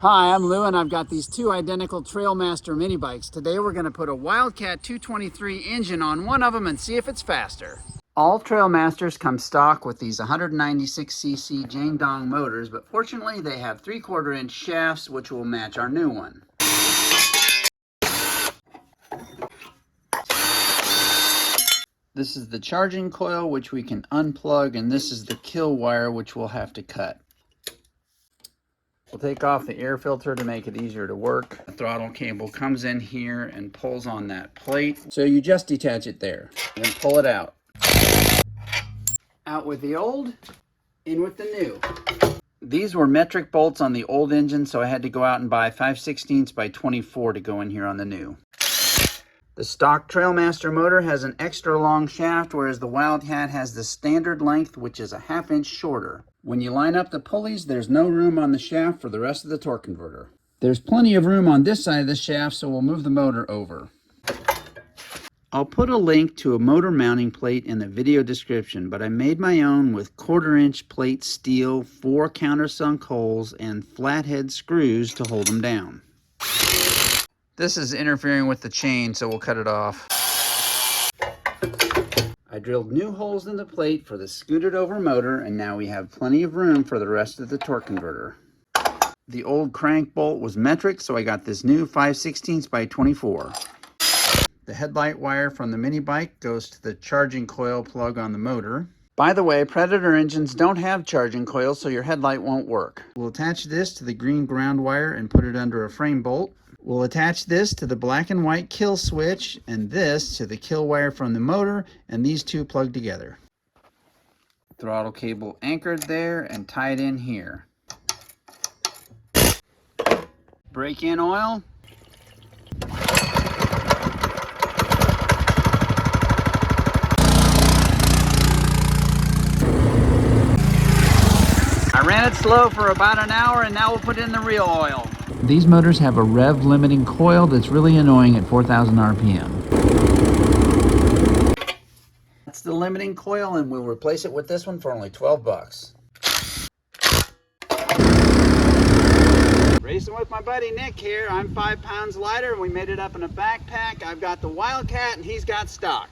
Hi, I'm Lou and I've got these two identical Trailmaster mini bikes. Today we're going to put a Wildcat 223 engine on one of them and see if it's faster. All Trailmasters come stock with these 196cc Jane Dong motors, but fortunately they have 3/4 inch shafts which will match our new one. This is the charging coil which we can unplug, and this is the kill wire which we'll have to cut. We'll take off the air filter to make it easier to work. The throttle cable comes in here and pulls on that plate. So you just detach it there, then pull it out. Out with the old, in with the new. These were metric bolts on the old engine, so I had to go out and buy 5/16 by 24 to go in here on the new. The stock Trailmaster motor has an extra long shaft, whereas the Wildcat has the standard length, which is a 1/2 inch shorter. When you line up the pulleys, there's no room on the shaft for the rest of the torque converter. There's plenty of room on this side of the shaft, so we'll move the motor over. I'll put a link to a motor mounting plate in the video description, but I made my own with 1/4 inch plate steel, 4 countersunk holes, and flathead screws to hold them down. This is interfering with the chain, so we'll cut it off. I drilled new holes in the plate for the scooted over motor, and now we have plenty of room for the rest of the torque converter. The old crank bolt was metric, so I got this new 5/16 by 24. The headlight wire from the mini bike goes to the charging coil plug on the motor. By the way, Predator engines don't have charging coils, so your headlight won't work. We'll attach this to the green ground wire and put it under a frame bolt. We'll attach this to the black and white kill switch, and this to the kill wire from the motor, and these two plug together. Throttle cable anchored there and tied in here. Brake-in oil. I ran it slow for about an hour, and now we'll put in the real oil. These motors have a rev limiting coil that's really annoying at 4,000 RPM. That's the limiting coil, and we'll replace it with this one for only 12 bucks. Racing with my buddy Nick here. I'm 5 pounds lighter, and we made it up in a backpack. I've got the Wildcat, and he's got stock.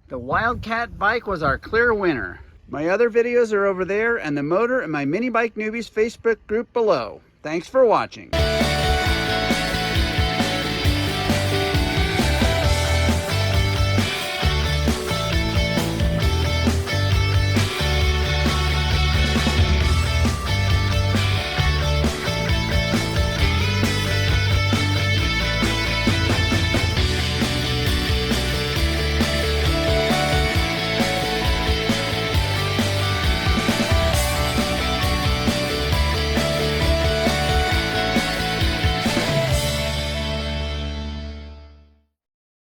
The Wildcat bike was our clear winner. My other videos are over there, and the motor and my Mini Bike Newbies Facebook group below. Thanks for watching.